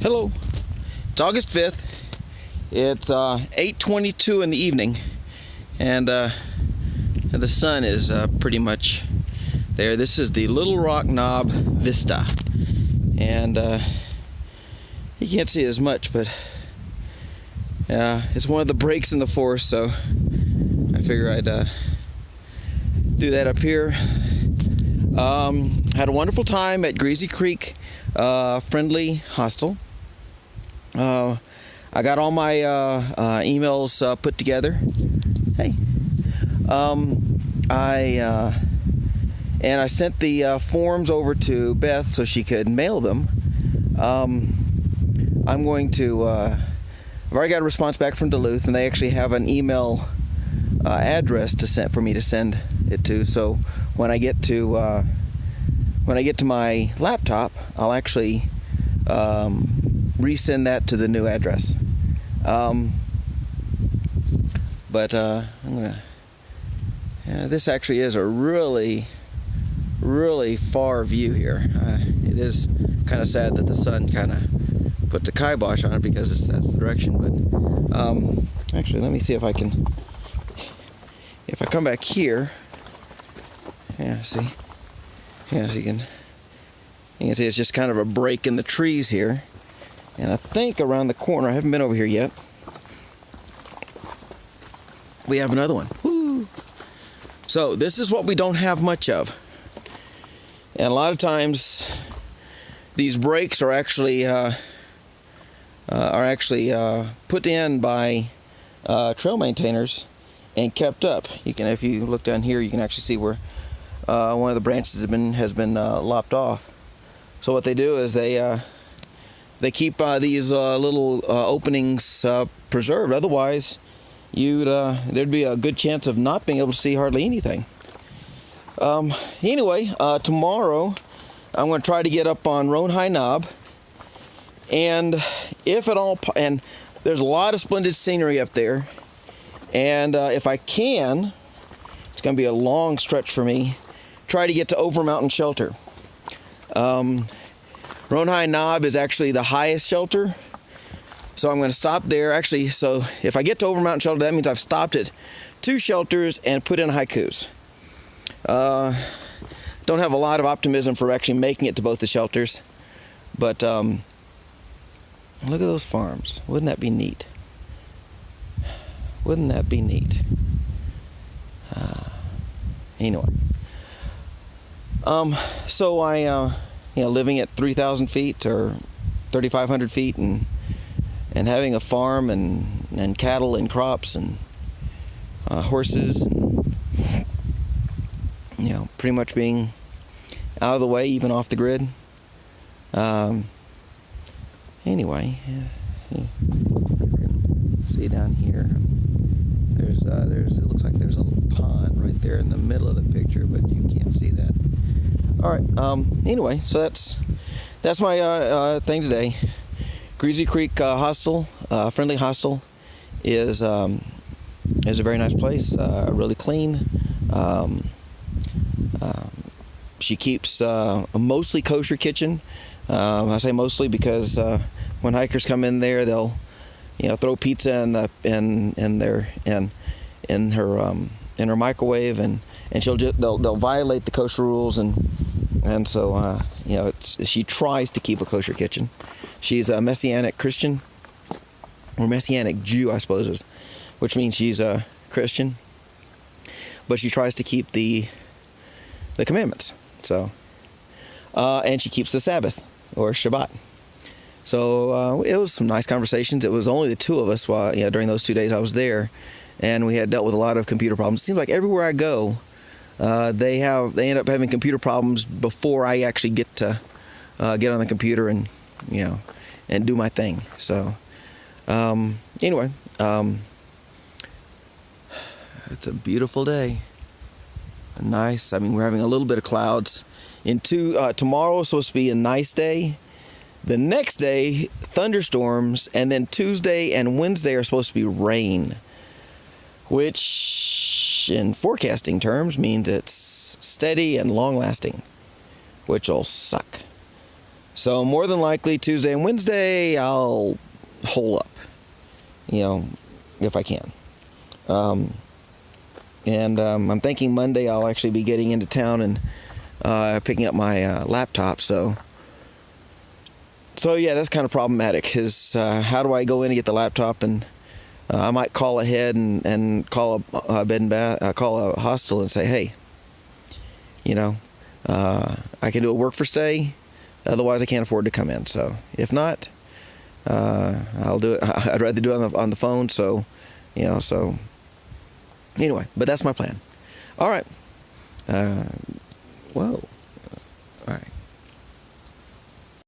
Hello, it's August 5th. It's 8:22 in the evening, and the sun is pretty much there. This is the Little Rock Knob Vista, and you can't see as much, but it's one of the breaks in the forest, so I figure I'd do that up here. Had a wonderful time at Greasy Creek Friendly Hostel. I got all my emails put together. Hey, I sent the forms over to Beth so she could mail them. I'm going to. I've already got a response back from Duluth, and they actually have an email address for me to send it to. So when I get to my laptop, I'll actually resend that to the new address. I'm gonna. This actually is a really far view here. It is kind of sad that the sun kind of put the kibosh on it because that's the direction. But actually, let me see if I can. If I come back here, see, so you can see it's just kind of a break in the trees here. And I think around the corner, I haven't been over here yet, we have another one. Woo! So this is what we don't have much of. And a lot of times, these breaks are actually put in by trail maintainers and kept up. You can, if you look down here, you can actually see where one of the branches has been lopped off. So what they do is they keep these little openings preserved. Otherwise, there'd be a good chance of not being able to see hardly anything. Anyway, tomorrow I'm going to try to get up on Roan High Knob, and if at all, and there's a lot of splendid scenery up there, and if I can, it's going to be a long stretch for me, try to get to Over Mountain Shelter. Roan High Knob is actually the highest shelter, so I'm going to stop there. Actually, so if I get to Over Mountain Shelter, that means I've stopped at 2 shelters and put in haikus. Don't have a lot of optimism for actually making it to both the shelters, but look at those farms. Wouldn't that be neat? Wouldn't that be neat? Anyway, so I living at 3,000 feet or 3,500 feet, and having a farm and cattle and crops and horses, and pretty much being out of the way, even off the grid. Anyway, you can see down here. It looks like there's a little pond right there in the middle of the picture, but you can't see that. All right. Anyway, so that's my thing today. Greasy Creek Hostel, Friendly Hostel, is a very nice place. Really clean. She keeps a mostly kosher kitchen. I say mostly because when hikers come in there, they'll throw pizza in her microwave, and they'll violate the kosher rules, and so she tries to keep a kosher kitchen. She's a Messianic Christian, or Messianic Jew, I suppose, which means she's a Christian, but she tries to keep the commandments. So, and she keeps the Sabbath or Shabbat. So it was some nice conversations. It was only the 2 of us during those 2 days I was there, and we had dealt with a lot of computer problems. It seems like everywhere I go, they end up having computer problems before I actually get to get on the computer and do my thing. So anyway, it's a beautiful day. Nice. I mean, we're having a little bit of clouds. Tomorrow is supposed to be a nice day. The next day, thunderstorms, and then Tuesday and Wednesday are supposed to be rain, which in forecasting terms means it's steady and long-lasting, which will suck. So more than likely Tuesday and Wednesday I'll hole up, if I can. I'm thinking Monday I'll actually be getting into town and picking up my laptop. So yeah, that's kind of problematic. Is how do I go in and get the laptop? And I might call ahead and call a bed and bath, call a hostel and say, hey, I can do a work for stay. Otherwise, I can't afford to come in. So if not, I'll do it. I'd rather do it on the phone. So, so anyway, but that's my plan. All right. Whoa. All right.